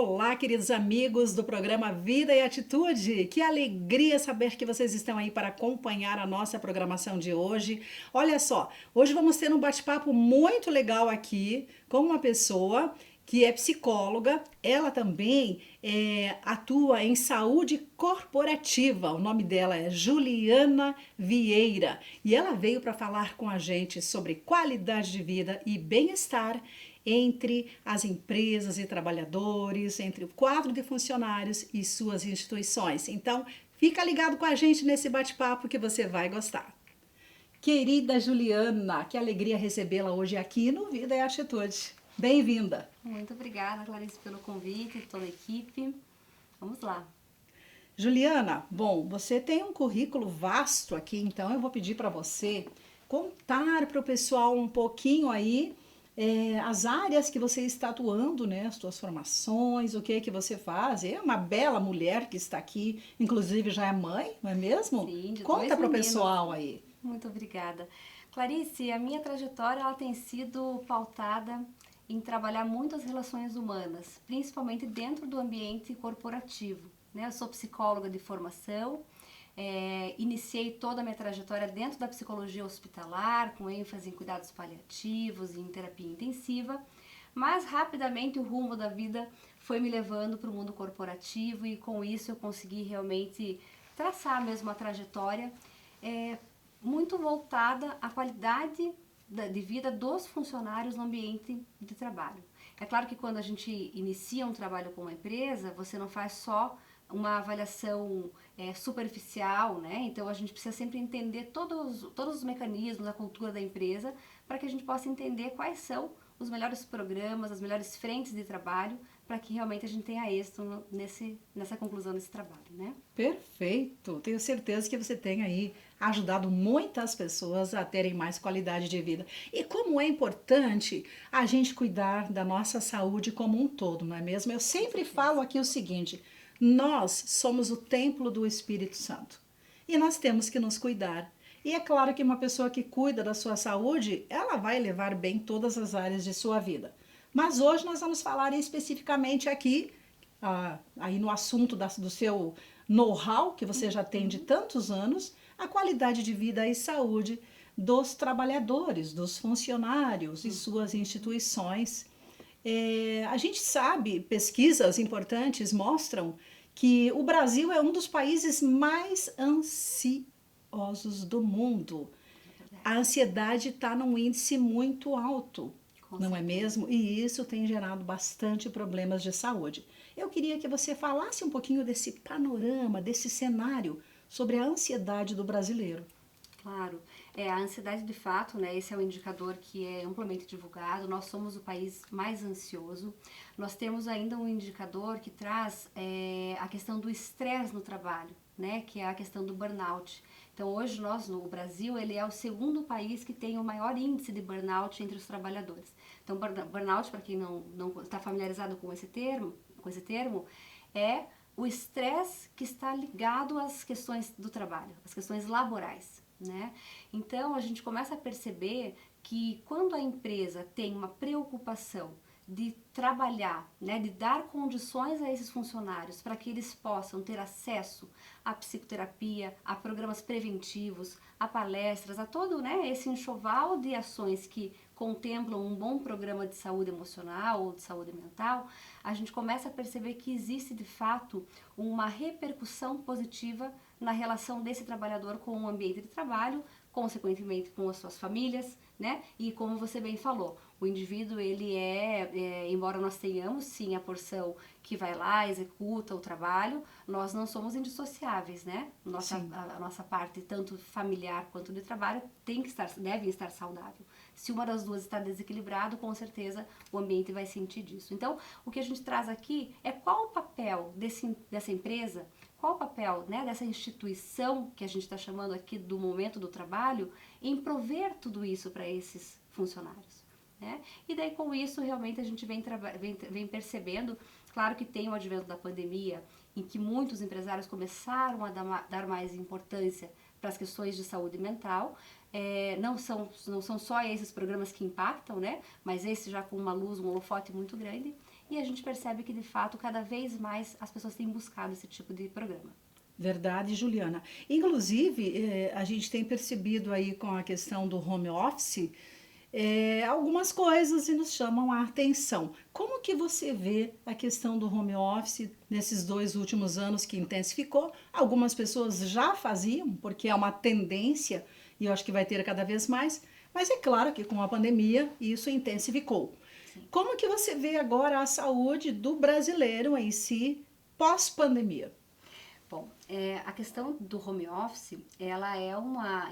Olá, queridos amigos do programa Vida e Atitude. Que alegria saber que vocês estão aí para acompanhar a nossa programação de hoje. Olha só, hoje vamos ter um bate-papo muito legal aqui com uma pessoa que é psicóloga. Ela também atua em saúde corporativa. O nome dela é Juliana Vieira e ela veio para falar com a gente sobre qualidade de vida e bem-estar entre as empresas e trabalhadores, entre o quadro de funcionários e suas instituições. Então, fica ligado com a gente nesse bate-papo que você vai gostar. Querida Juliana, que alegria recebê-la hoje aqui no Vida e Atitude. Bem-vinda! Muito obrigada, Clarice, pelo convite, toda a equipe. Vamos lá. Juliana, bom, você tem um currículo vasto aqui, então eu vou pedir para você contar para o pessoal um pouquinho aí as áreas que você está atuando, né? As suas formações, o que é que você faz. É uma bela mulher que está aqui, inclusive já é mãe, não é mesmo? Sim, de Conta dois para o meninos. pessoal aí. Muito obrigada. Clarice, a minha trajetória ela tem sido pautada em trabalhar muito as relações humanas, principalmente dentro do ambiente corporativo. Né? Eu sou psicóloga de formação, iniciei toda a minha trajetória dentro da psicologia hospitalar, com ênfase em cuidados paliativos e em terapia intensiva, mas rapidamente o rumo da vida foi me levando para o mundo corporativo e com isso eu consegui realmente traçar mesmo a trajetória muito voltada à qualidade de vida dos funcionários no ambiente de trabalho. É claro que quando a gente inicia um trabalho com uma empresa, você não faz só uma avaliação superficial, né? Então a gente precisa sempre entender todos os mecanismos, a cultura da empresa, para que a gente possa entender quais são os melhores programas, as melhores frentes de trabalho, para que realmente a gente tenha êxito nessa conclusão desse trabalho, né? Perfeito! Tenho certeza que você tem aí ajudado muitas pessoas a terem mais qualidade de vida. E como é importante a gente cuidar da nossa saúde como um todo, não é mesmo? Eu sempre falo aqui o seguinte: nós somos o templo do Espírito Santo e nós temos que nos cuidar. E é claro que uma pessoa que cuida da sua saúde, ela vai levar bem todas as áreas de sua vida. Mas hoje nós vamos falar especificamente aqui aí no assunto do seu know-how, que você já tem de tantos anos, a qualidade de vida e saúde dos trabalhadores, dos funcionários e suas instituições. A gente sabe, pesquisas importantes mostram que o Brasil é um dos países mais ansiosos do mundo. A ansiedade está num índice muito alto, Com não é certeza. mesmo? E isso tem gerado bastante problemas de saúde. Eu queria que você falasse um pouquinho desse panorama, desse cenário sobre a ansiedade do brasileiro. Claro, a ansiedade de fato, né? Esse é um indicador que é amplamente divulgado. Nós somos o país mais ansioso. Nós temos ainda um indicador que traz a questão do estresse no trabalho, né? Que é a questão do burnout. Então, hoje nós, no Brasil, ele é o segundo país que tem o maior índice de burnout entre os trabalhadores. Então, burnout, para quem não está familiarizado com esse termo, é o estresse que está ligado às questões do trabalho, às questões laborais. Né? Então a gente começa a perceber que quando a empresa tem uma preocupação de trabalhar, né, de dar condições a esses funcionários para que eles possam ter acesso à psicoterapia, a programas preventivos, a palestras, a todo, né, esse enxoval de ações que contemplam um bom programa de saúde emocional ou de saúde mental, a gente começa a perceber que existe de fato uma repercussão positiva na relação desse trabalhador com o ambiente de trabalho, consequentemente com as suas famílias, né? E como você bem falou, o indivíduo ele embora nós tenhamos sim a porção que vai lá, executa o trabalho, nós não somos indissociáveis, né? Sim. A nossa parte, tanto familiar quanto de trabalho, deve estar saudável. Se uma das duas está desequilibrado, com certeza o ambiente vai sentir disso. Então, o que a gente traz aqui é qual o papel dessa empresa, qual o papel, né, dessa instituição que a gente está chamando aqui do momento do trabalho em prover tudo isso para esses funcionários. Né? E daí com isso realmente a gente vem percebendo, claro que tem o advento da pandemia, em que muitos empresários começaram a dar mais importância para as questões de saúde mental. Não são só esses programas que impactam, né? Mas esse já com uma luz, um holofote muito grande. e a gente percebe que, de fato, cada vez mais as pessoas têm buscado esse tipo de programa. Verdade, Juliana. Inclusive, a gente tem percebido aí com a questão do home office, algumas coisas e nos chamam a atenção. Como que você vê a questão do home office nesses 2 últimos anos que intensificou? Algumas pessoas já faziam, porque é uma tendência, e eu acho que vai ter cada vez mais, mas é claro que com a pandemia isso intensificou. Sim. Como que você vê agora a saúde do brasileiro em si pós-pandemia? Bom, a questão do home office, ela é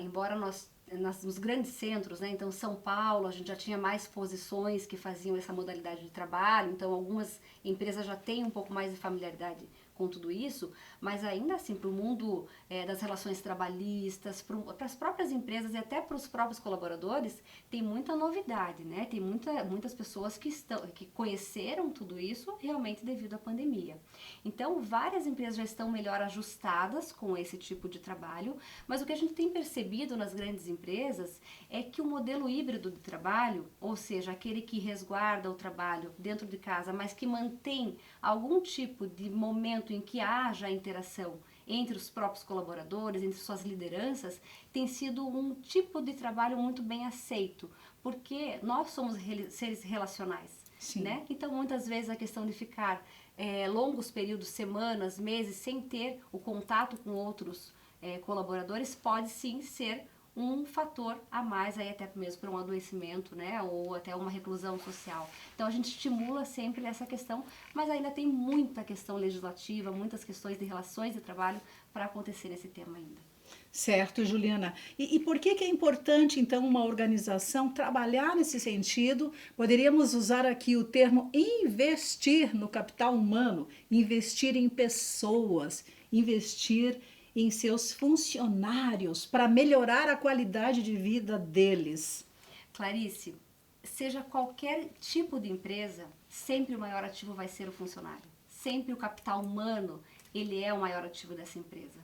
embora nos grandes centros, né, então São Paulo, a gente já tinha mais posições que faziam essa modalidade de trabalho, então algumas empresas já têm um pouco mais de familiaridade com tudo isso, mas ainda assim, para o mundo das relações trabalhistas, para as próprias empresas e até para os próprios colaboradores, tem muita novidade, né? Tem muitas pessoas que conheceram tudo isso realmente devido à pandemia. Então, várias empresas já estão melhor ajustadas com esse tipo de trabalho, mas o que a gente tem percebido nas grandes empresas é que o modelo híbrido de trabalho, ou seja, aquele que resguarda o trabalho dentro de casa, mas que mantém algum tipo de momento em que haja interação entre os próprios colaboradores, entre suas lideranças, tem sido um tipo de trabalho muito bem aceito, porque nós somos seres relacionais, Sim. né? Então, muitas vezes a questão de ficar longos períodos, semanas, meses, sem ter o contato com outros colaboradores pode sim ser um fator a mais aí até mesmo para um adoecimento, né, ou até uma reclusão social. Então a gente estimula sempre essa questão, mas ainda tem muita questão legislativa, muitas questões de relações de trabalho para acontecer nesse tema ainda. Certo, Juliana. E por que que é importante, então, uma organização trabalhar nesse sentido? Poderíamos usar aqui o termo investir no capital humano, investir em pessoas, investir em seus funcionários para melhorar a qualidade de vida deles. Clarice, seja qualquer tipo de empresa, sempre o maior ativo vai ser o funcionário. Sempre o capital humano, ele é o maior ativo dessa empresa.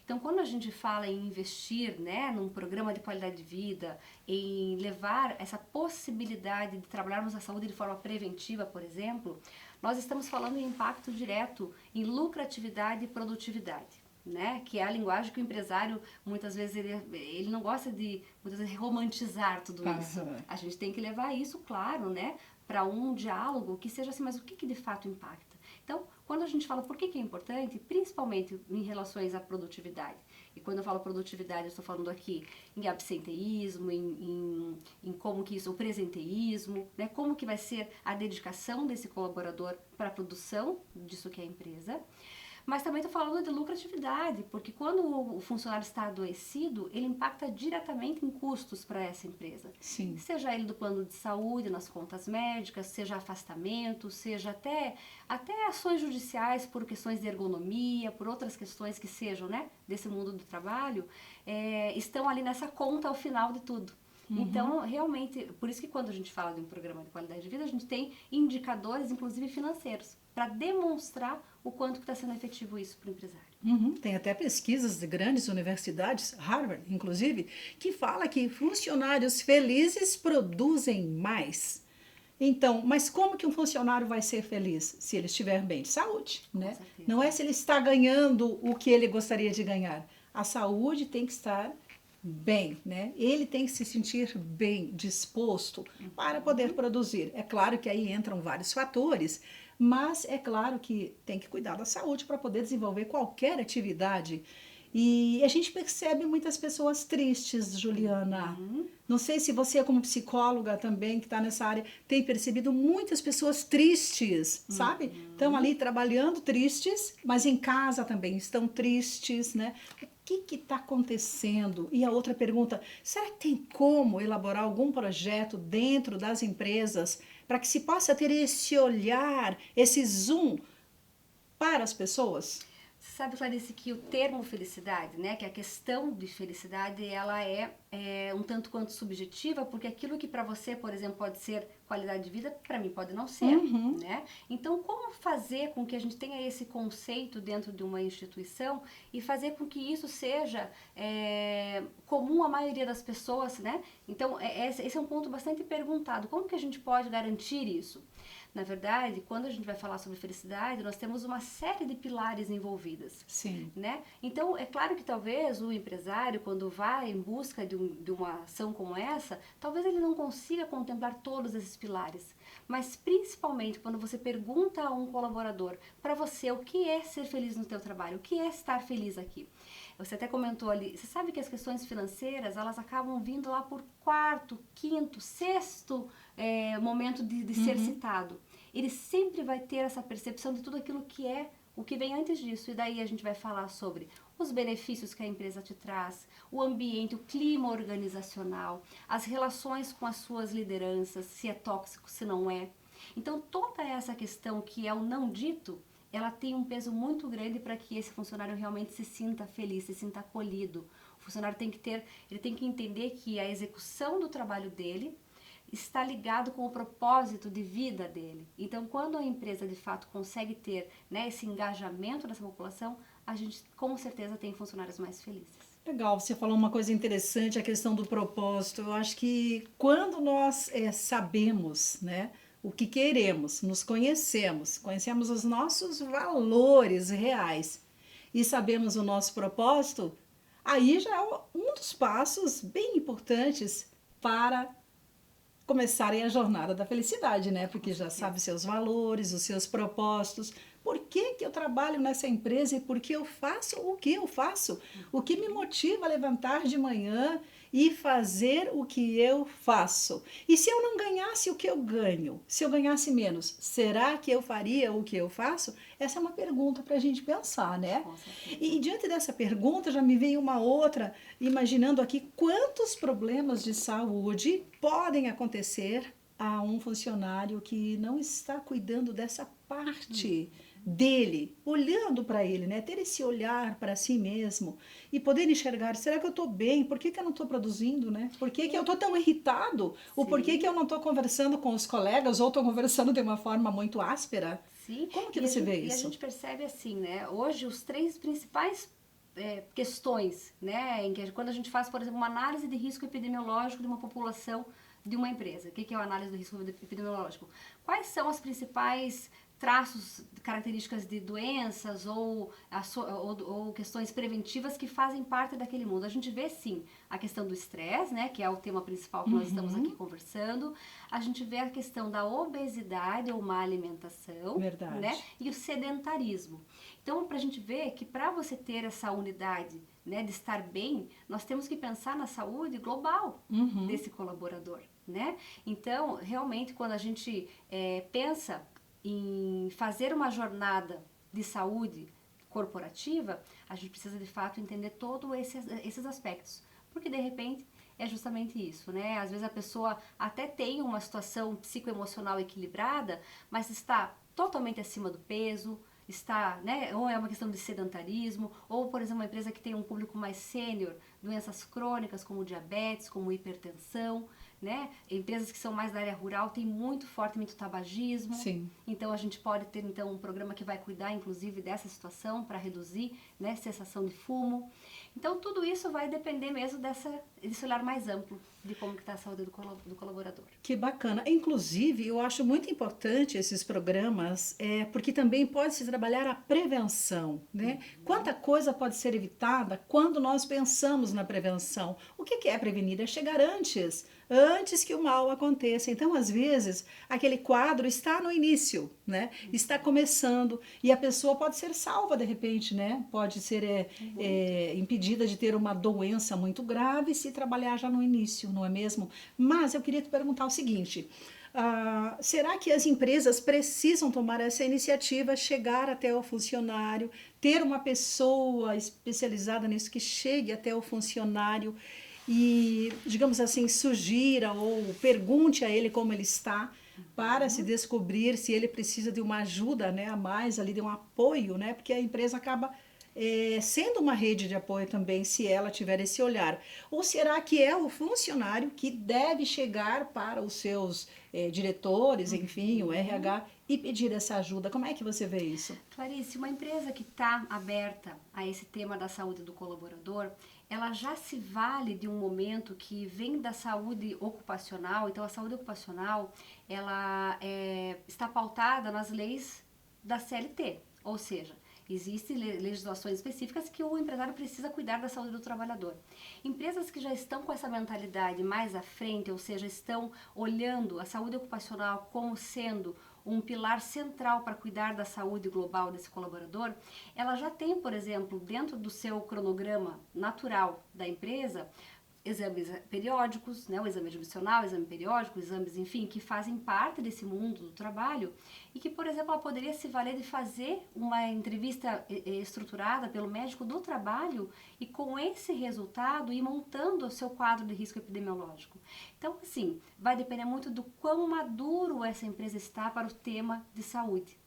Então, quando a gente fala em investir, né, num programa de qualidade de vida, em levar essa possibilidade de trabalharmos a saúde de forma preventiva, por exemplo, nós estamos falando em impacto direto em lucratividade e produtividade. Né? Que é a linguagem que o empresário, muitas vezes, ele não gosta de muitas vezes, romantizar tudo isso. A gente tem que levar isso, claro, né, para um diálogo que seja assim, mas o que de fato impacta? Então, quando a gente fala por que é importante, principalmente em relações à produtividade, e quando eu falo produtividade, eu estou falando aqui em absenteísmo, em como que isso, o presenteísmo, né, como que vai ser a dedicação desse colaborador para a produção disso que é a empresa. Mas também estou falando de lucratividade, porque quando o funcionário está adoecido, ele impacta diretamente em custos para essa empresa. Sim. Seja ele do plano de saúde, nas contas médicas, seja afastamento, seja até ações judiciais por questões de ergonomia, por outras questões que sejam, né, desse mundo do trabalho, estão ali nessa conta ao final de tudo. Então, realmente, por isso que quando a gente fala de um programa de qualidade de vida, a gente tem indicadores, inclusive financeiros, para demonstrar o quanto está sendo efetivo isso para o empresário. Tem até pesquisas de grandes universidades, Harvard inclusive, que fala que funcionários felizes produzem mais. Então, mas como que um funcionário vai ser feliz? Se ele estiver bem de saúde, né? Não é se ele está ganhando o que ele gostaria de ganhar. A saúde tem que estar bem, né? Ele tem que se sentir bem, disposto para poder produzir. É claro que aí entram vários fatores, mas é claro que tem que cuidar da saúde para poder desenvolver qualquer atividade. E a gente percebe muitas pessoas tristes, Juliana. Não sei se você, como psicóloga também, que está nessa área, tem percebido muitas pessoas tristes, sabe? Estão ali trabalhando tristes, mas em casa também estão tristes, né? O que está acontecendo? E a outra pergunta, será que tem como elaborar algum projeto dentro das empresas para que se possa ter esse olhar, esse zoom para as pessoas? Sabe, Clarice, que o termo felicidade, né, que a questão de felicidade, ela é um tanto quanto subjetiva, porque aquilo que para você, por exemplo, pode ser qualidade de vida, para mim pode não ser, né? Então, como fazer com que a gente tenha esse conceito dentro de uma instituição e fazer com que isso seja comum à maioria das pessoas, né? Então, esse é um ponto bastante perguntado. Como que a gente pode garantir isso? Na verdade, quando a gente vai falar sobre felicidade, nós temos uma série de pilares envolvidas. Sim. Né? Então, é claro que talvez o empresário, quando vai em busca de uma ação como essa, talvez ele não consiga contemplar todos esses pilares. Mas, principalmente, quando você pergunta a um colaborador, para você, o que é ser feliz no teu trabalho? O que é estar feliz aqui? Você até comentou ali, você sabe que as questões financeiras, elas acabam vindo lá por quarto, quinto, sexto momento de ser citado. Ele sempre vai ter essa percepção de tudo aquilo que é o que vem antes disso. E daí a gente vai falar sobre os benefícios que a empresa te traz, o ambiente, o clima organizacional, as relações com as suas lideranças, se é tóxico, se não é. Então, toda essa questão que é o não dito, ela tem um peso muito grande para que esse funcionário realmente se sinta feliz, se sinta acolhido. O funcionário ele tem que entender que a execução do trabalho dele está ligado com o propósito de vida dele. Então, quando a empresa de fato consegue ter, né, esse engajamento dessa população, a gente com certeza tem funcionários mais felizes. Legal, você falou uma coisa interessante, a questão do propósito. Eu acho que quando nós sabemos, né, o que queremos, nos conhecemos os nossos valores reais e sabemos o nosso propósito, aí já é um dos passos bem importantes para começarem a jornada da felicidade, né? Porque já sabe seus valores, os seus propósitos. Por que que eu trabalho nessa empresa e por que eu faço o que eu faço? O que me motiva a levantar de manhã e fazer o que eu faço? E se eu não ganhasse o que eu ganho? Se eu ganhasse menos, será que eu faria o que eu faço? Essa é uma pergunta para a gente pensar, né? E diante dessa pergunta já me veio uma outra, imaginando aqui quantos problemas de saúde podem acontecer a um funcionário que não está cuidando dessa parte dele, olhando para ele, né? Ter esse olhar para si mesmo e poder enxergar, será que eu estou bem? Por que que eu não estou produzindo, né? Por que que eu estou tão irritado? Ou por que que eu não estou conversando com os colegas ou estou conversando de uma forma muito áspera? Sim. Como que você vê E a isso? gente percebe assim, né? Hoje os três principais questões, né? Em que quando a gente faz, por exemplo, uma análise de risco epidemiológico de uma população de uma empresa. O que é a análise do risco epidemiológico? Quais são as principais traços, características de doenças ou questões preventivas que fazem parte daquele mundo? A gente vê sim a questão do estresse, né, que é o tema principal que nós estamos aqui conversando. A gente vê a questão da obesidade ou má alimentação, Verdade. né, e o sedentarismo. Então, para a gente ver que para você ter essa unidade, né, de estar bem, nós temos que pensar na saúde global desse colaborador, né? Então, realmente, quando a gente pensa em fazer uma jornada de saúde corporativa, a gente precisa de fato entender todos esses aspectos, porque de repente é justamente isso, né? Às vezes a pessoa até tem uma situação psicoemocional equilibrada, mas está totalmente acima do peso, está, né, ou é uma questão de sedentarismo, ou, por exemplo, uma empresa que tem um público mais sênior, doenças crônicas como diabetes, como hipertensão, né? Empresas que são mais da área rural têm muito fortemente o tabagismo. Sim. Então a gente pode ter então um programa que vai cuidar inclusive dessa situação para reduzir, né, cessação de fumo. Então tudo isso vai depender mesmo desse olhar mais amplo de como que está a saúde do colaborador. Que bacana. Inclusive, eu acho muito importante esses programas, porque também pode se trabalhar a prevenção, né? Quanta coisa pode ser evitada quando nós pensamos na prevenção. O que é prevenir? É chegar antes que o mal aconteça. Então, às vezes, aquele quadro está no início, né? Está começando e a pessoa pode ser salva de repente, né? Pode ser impedida de ter uma doença muito grave se trabalhar já no início, não é mesmo? Mas eu queria te perguntar o seguinte: será que as empresas precisam tomar essa iniciativa, chegar até o funcionário, ter uma pessoa especializada nisso que chegue até o funcionário e, digamos assim, sugira ou pergunte a ele como ele está, para se descobrir se ele precisa de uma ajuda, né, a mais ali, de um apoio, né, porque a empresa acaba sendo uma rede de apoio também, se ela tiver esse olhar. Ou será que é o funcionário que deve chegar para os seus diretores, enfim, o RH, e pedir essa ajuda? Como é que você vê isso? Clarice, uma empresa que está aberta a esse tema da saúde do colaborador, ela já se vale de um momento que vem da saúde ocupacional. Então, a saúde ocupacional, ela está pautada nas leis da CLT, ou seja, existem legislações específicas que o empresário precisa cuidar da saúde do trabalhador. Empresas que já estão com essa mentalidade mais à frente, ou seja, estão olhando a saúde ocupacional como sendo um pilar central para cuidar da saúde global desse colaborador, ela já tem, por exemplo, dentro do seu cronograma natural da empresa, exames periódicos, né, o exame admissional, o exame periódico, exames, enfim, que fazem parte desse mundo do trabalho e que, por exemplo, ela poderia se valer de fazer uma entrevista estruturada pelo médico do trabalho e com esse resultado ir montando o seu quadro de risco epidemiológico. Então, assim, vai depender muito do quão maduro essa empresa está para o tema de saúde.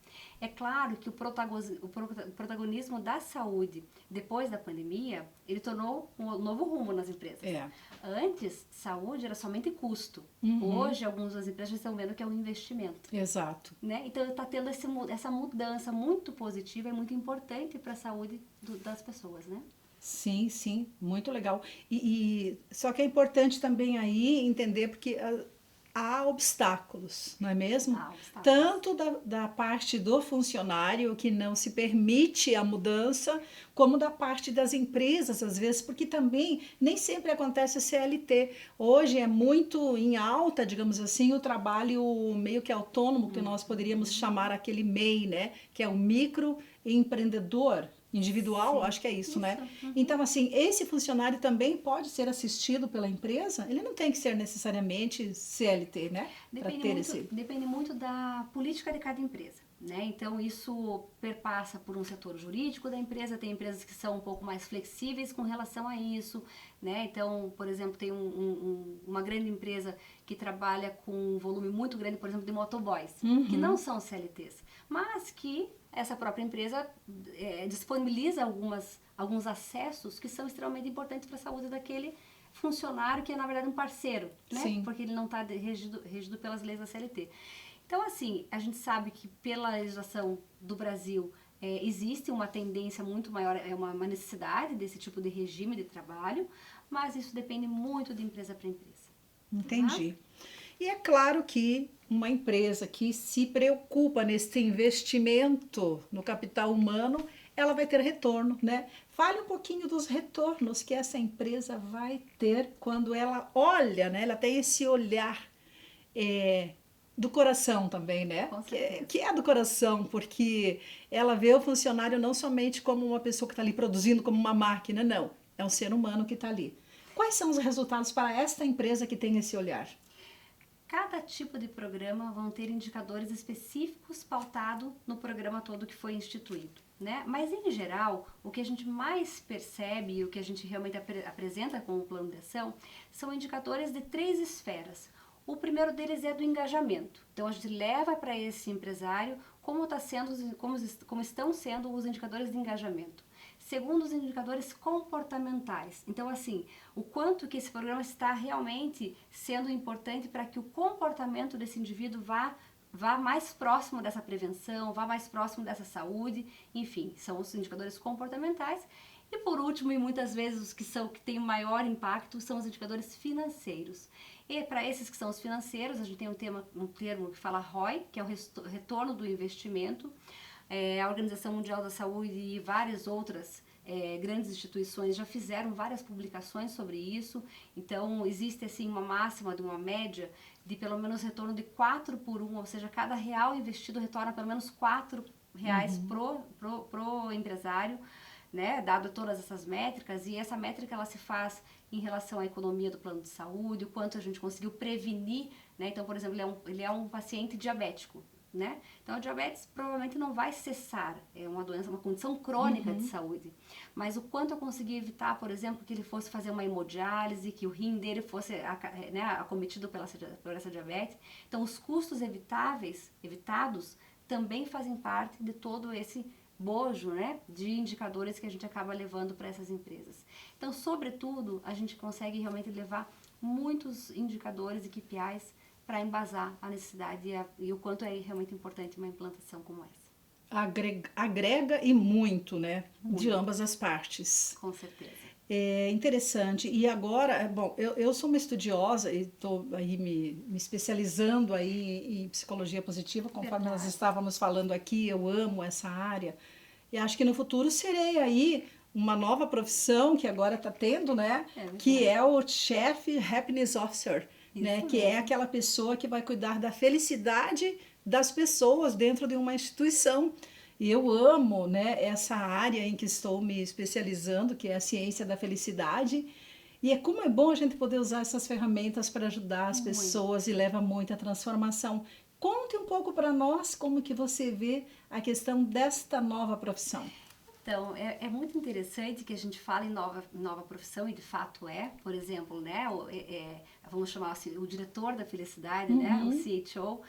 É claro que o protagonismo da saúde depois da pandemia, ele tornou um novo rumo nas empresas. Antes, saúde era somente custo. Hoje, algumas das empresas estão vendo que é um investimento. Exato. Né? Então, está tendo essa mudança muito positiva e muito importante para a saúde das pessoas, né? Sim, sim, muito legal. Só que é importante também aí entender, porque há obstáculos, não é mesmo? Há obstáculos. Tanto da parte do funcionário, que não se permite a mudança, como da parte das empresas, às vezes, porque também nem sempre acontece o CLT. Hoje é muito em alta, digamos assim, o trabalho meio que autônomo, que nós poderíamos chamar aquele MEI, né? Que é o microempreendedor individual, Sim, acho que é isso, né? Então, assim, esse funcionário também pode ser assistido pela empresa, ele não tem que ser necessariamente CLT, né? Depende muito da política de cada empresa, né? Então, isso perpassa por um setor jurídico da empresa, tem empresas que são um pouco mais flexíveis com relação a isso, né? Então, por exemplo, tem uma grande empresa que trabalha com um volume muito grande, por exemplo, de motoboys, que não são CLTs, mas que essa própria empresa disponibiliza alguns acessos que são extremamente importantes para a saúde daquele funcionário, que é, na verdade, um parceiro, né? Sim. Porque ele não está regido pelas leis da CLT. Então, assim, a gente sabe que pela legislação do Brasil existe uma tendência muito maior, uma necessidade desse tipo de regime de trabalho, mas isso depende muito de empresa para empresa. Entendi. E é claro que uma empresa que se preocupa nesse investimento no capital humano, ela vai ter retorno, né? Fale um pouquinho dos retornos que essa empresa vai ter quando ela olha, né? Ela tem esse olhar do coração também, né? Com certeza. Que é do coração, porque ela vê o funcionário não somente como uma pessoa que está ali produzindo como uma máquina, não. É um ser humano que está ali. Quais são os resultados para esta empresa que tem esse olhar? Cada tipo de programa vão ter indicadores específicos pautados no programa todo que foi instituído, né? Mas, em geral, o que a gente mais percebe e o que a gente realmente apresenta como plano de ação são indicadores de 3 esferas. O primeiro deles é do engajamento. Então, a gente leva para esse empresário como estão sendo os indicadores de engajamento. Segundo, os indicadores comportamentais. Então, assim, o quanto que esse programa está realmente sendo importante para que o comportamento desse indivíduo vá mais próximo dessa prevenção, vá mais próximo dessa saúde, enfim, são os indicadores comportamentais. E por último, e muitas vezes os que têm maior impacto, são os indicadores financeiros. E para esses que são os financeiros, a gente tem um termo que fala ROI, que é o retorno do investimento. A Organização Mundial da Saúde e várias outras grandes instituições já fizeram várias publicações sobre isso. Então, existe assim uma máxima de uma média de pelo menos retorno de 4 por 1, ou seja, cada real investido retorna pelo menos 4 reais pro empresário, né, dado todas essas métricas. E essa métrica ela se faz em relação à economia do plano de saúde, o quanto a gente conseguiu prevenir, né? Então, por exemplo, ele é um paciente diabético, né? Então, a diabetes provavelmente não vai cessar, é uma doença, uma condição crônica de saúde, mas o quanto eu consegui evitar, por exemplo, que ele fosse fazer uma hemodiálise, que o rim dele fosse acometido por essa diabetes. Então, os custos evitados também fazem parte de todo esse bojo, né, de indicadores que a gente acaba levando para essas empresas. Então, sobretudo, a gente consegue realmente levar muitos indicadores e KPIs para embasar a necessidade e o quanto é realmente importante uma implantação como essa. Agrega e muito, né? Muito. De ambas as partes. Com certeza. É interessante. E agora, bom, eu sou uma estudiosa e estou aí me especializando aí em psicologia positiva, conforme nós Verdade. estávamos falando aqui, eu amo essa área. E acho que no futuro serei aí uma nova profissão que agora está tendo, né? É Que verdade. é o Chief Happiness Officer, né? Isso Que é mesmo. aquela pessoa que vai cuidar da felicidade das pessoas dentro de uma instituição. E eu amo, né, essa área em que estou me especializando, que é a ciência da felicidade. E é como é bom a gente poder usar essas ferramentas para ajudar as Muito. pessoas e leva muita transformação. Conte um pouco para nós como que você vê a questão desta nova profissão. Então, é muito interessante que a gente fale em nova profissão, e de fato é, por exemplo, né, vamos chamar assim, o diretor da felicidade, né, o Uhum. CHO,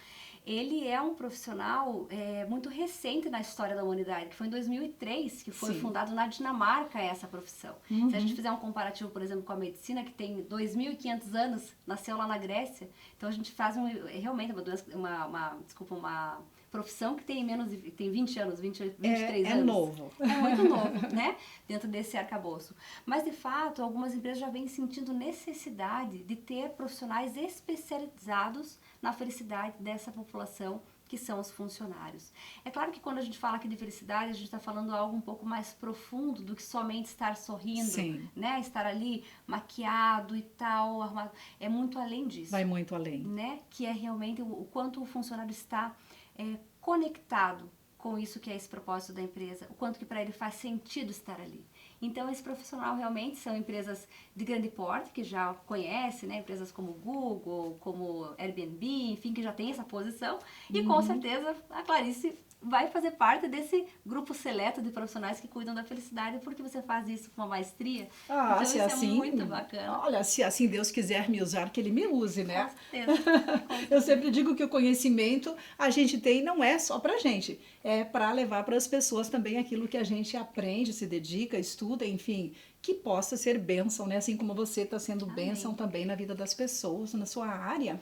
ele é um profissional muito recente na história da humanidade, que foi em 2003 que foi Sim. fundado na Dinamarca essa profissão. Se a gente Uhum. fizer um comparativo, por exemplo, com a medicina, que tem 2.500 anos, nasceu lá na Grécia, então a gente faz realmente desculpa, uma profissão que tem tem 20 anos, 23 É anos. novo. É muito novo, né? Dentro desse arcabouço. Mas, de fato, algumas empresas já vêm sentindo necessidade de ter profissionais especializados na felicidade dessa população, que são os funcionários. É claro que quando a gente fala aqui de felicidade, a gente está falando algo um pouco mais profundo do que somente estar sorrindo, Sim, né? Estar ali maquiado e tal, arrumado. É muito além vai disso, muito além. né? Que é realmente o quanto o funcionário está conectado com isso que é esse propósito da empresa, o quanto que para ele faz sentido estar ali. Então, esse profissional realmente são empresas de grande porte, que já conhece, né? Empresas como Google, como Airbnb, enfim, que já tem essa posição. E com Uhum. certeza a Clarice vai fazer parte desse grupo seleto de profissionais que cuidam da felicidade, porque você faz isso com uma maestria. Ah, Então, se isso é muito assim, bacana. olha, se assim Deus quiser me usar, que Ele me use, Com né? certeza, com Eu certeza. sempre digo que o conhecimento a gente tem não é só pra gente, é para levar para as pessoas também aquilo que a gente aprende, se dedica, estuda, enfim, que possa ser bênção, né? Assim como você está sendo bênção Amém. também na vida das pessoas, na sua área.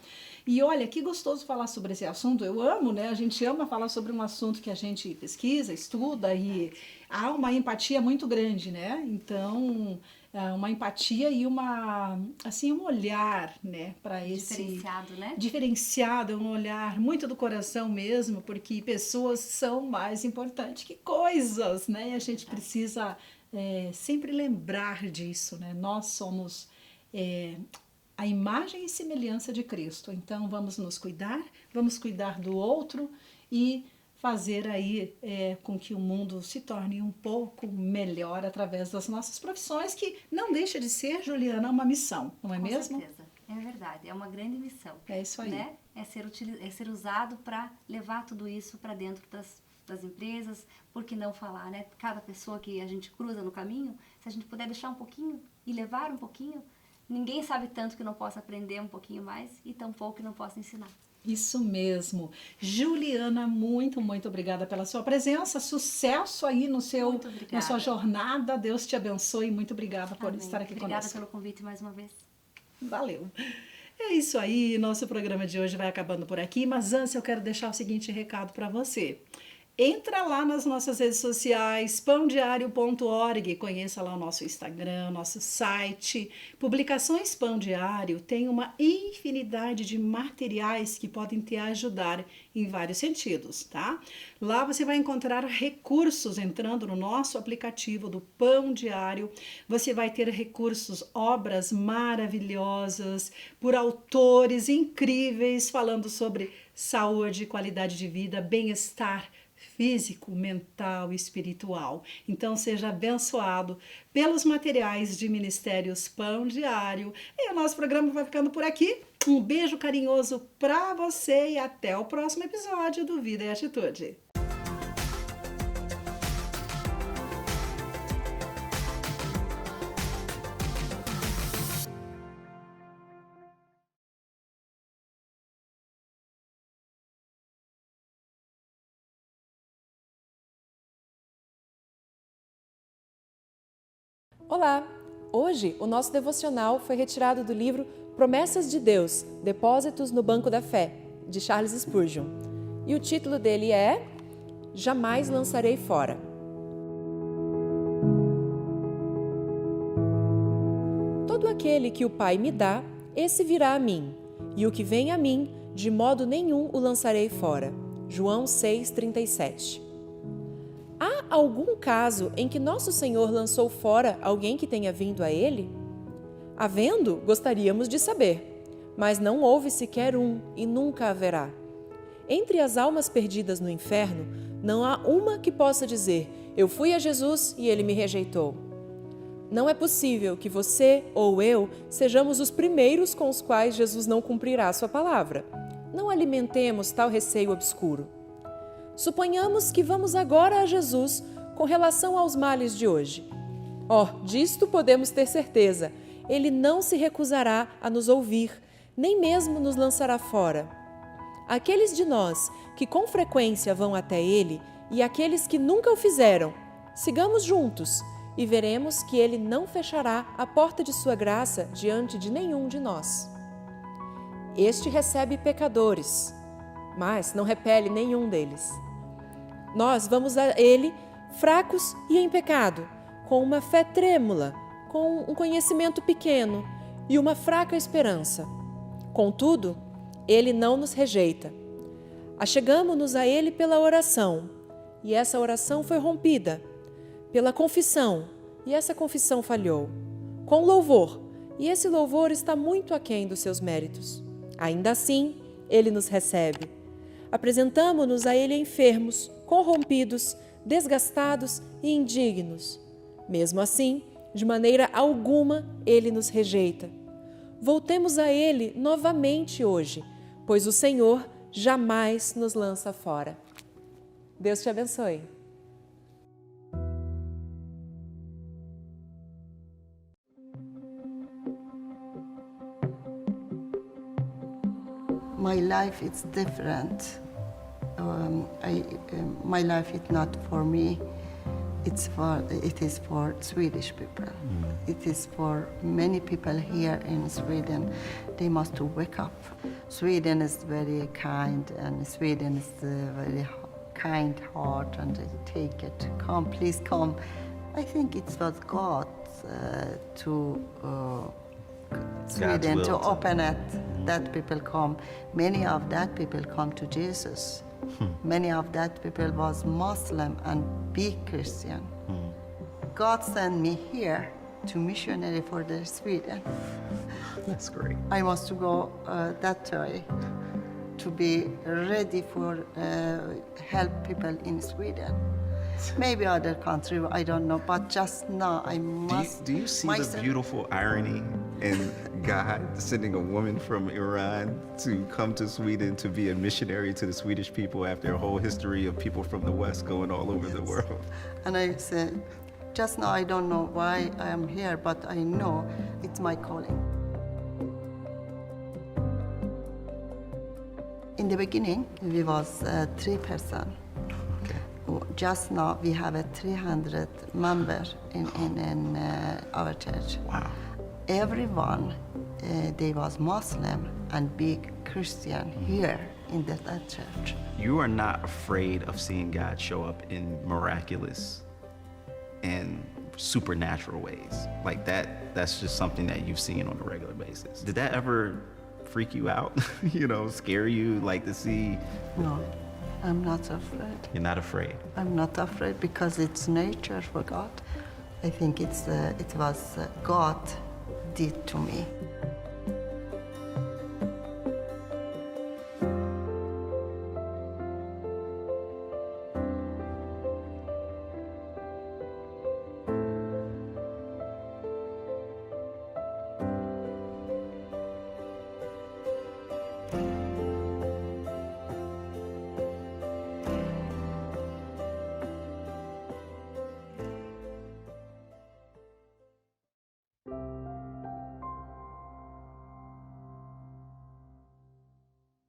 E olha, que gostoso falar sobre esse assunto. Eu amo, né? A gente ama falar sobre um assunto que a gente pesquisa, estuda e Verdade. há uma empatia muito grande, né? Então, uma empatia e uma assim um olhar, né, para esse Diferenciado, né? diferenciado, um olhar muito do coração mesmo, porque pessoas são mais importantes que coisas, né? E a É gente verdade. precisa sempre lembrar disso, né? Nós somos é, a imagem e semelhança de Cristo. Então vamos cuidar do outro e fazer aí com que o mundo se torne um pouco melhor através das nossas profissões, que não deixa de ser, Juliana, uma missão, não é Com mesmo? certeza, é verdade, é uma grande missão, É isso aí. né? É ser usado para levar tudo isso para dentro das empresas, por que não falar, né? Cada pessoa que a gente cruza no caminho, se a gente puder deixar um pouquinho e levar um pouquinho, ninguém sabe tanto que não possa aprender um pouquinho mais e tão pouco que não possa ensinar. Isso mesmo. Juliana, muito obrigada pela sua presença. Sucesso aí Muito na sua obrigada. jornada. Deus te abençoe. Muito obrigada por estar Amém. aqui Obrigada conosco. pelo convite mais uma vez. Valeu. É isso aí, nosso programa de hoje vai acabando por aqui, mas antes eu quero deixar o seguinte recado para você. Entra lá nas nossas redes sociais, pãodiário.org, conheça lá o nosso Instagram, nosso site. Publicações Pão Diário tem uma infinidade de materiais que podem te ajudar em vários sentidos, tá? Lá você vai encontrar recursos entrando no nosso aplicativo do Pão Diário. Você vai ter recursos, obras maravilhosas por autores incríveis falando sobre saúde, qualidade de vida, bem-estar físico, mental e espiritual. Então seja abençoado pelos materiais de Ministérios Pão Diário. E o nosso programa vai ficando por aqui. Um beijo carinhoso para você e até o próximo episódio do Vida e Atitude. Olá! Hoje o nosso devocional foi retirado do livro Promessas de Deus, Depósitos no Banco da Fé, de Charles Spurgeon. E o título dele é Jamais Lançarei Fora. Todo aquele que o Pai me dá, esse virá a mim, e o que vem a mim, de modo nenhum o lançarei fora. João 6,37. Há algum caso em que nosso Senhor lançou fora alguém que tenha vindo a Ele? Havendo, gostaríamos de saber, mas não houve sequer um e nunca haverá. Entre as almas perdidas no inferno, não há uma que possa dizer: eu fui a Jesus e Ele me rejeitou. Não é possível que você ou eu sejamos os primeiros com os quais Jesus não cumprirá a sua palavra. Não alimentemos tal receio obscuro. Suponhamos que vamos agora a Jesus com relação aos males de hoje. Disto podemos ter certeza, Ele não se recusará a nos ouvir, nem mesmo nos lançará fora. Aqueles de nós que com frequência vão até Ele e aqueles que nunca o fizeram, sigamos juntos e veremos que Ele não fechará a porta de sua graça diante de nenhum de nós. Este recebe pecadores, mas não repele nenhum deles. Nós vamos a Ele fracos e em pecado, com uma fé trêmula, com um conhecimento pequeno e uma fraca esperança. Contudo, Ele não nos rejeita. Achegamo-nos a Ele pela oração, e essa oração foi rompida, pela confissão, e essa confissão falhou, com louvor, e esse louvor está muito aquém dos seus méritos. Ainda assim, Ele nos recebe. Apresentamo-nos a Ele enfermos, corrompidos, desgastados e indignos. Mesmo assim, de maneira alguma, Ele nos rejeita. Voltemos a Ele novamente hoje, pois o Senhor jamais nos lança fora. Deus te abençoe. My life is different. My life is not for me. It is for Swedish people. It is for many people here in Sweden. They must wake up. Sweden is very kind, and Sweden is very kind heart, and they take it. Come, please come. I think it was God to Sweden to open it, that people come. Many of that people come to Jesus. Many of that people was Muslim and big Christian. God sent me here to missionary for the Sweden. That's great. I must go that way to be ready for help people in Sweden. Maybe other country, I don't know, but just now I must. Do you see the beautiful irony in God sending a woman from Iran to come to Sweden to be a missionary to the Swedish people after a whole history of people from the West going all over the world? And I say, just now I don't know why I am here, but I know it's my calling. In the beginning, we was 3 persons. Just now we have a 300 members in our church. Wow. Everyone, they was Muslim and big Christian here in that church. You are not afraid of seeing God show up in miraculous and supernatural ways. Like that's just something that you've seen on a regular basis. Did that ever freak you out? Scare you, like to see? No. I'm not afraid. You're not afraid? I'm not afraid because it's nature for God. I think it was God did to me.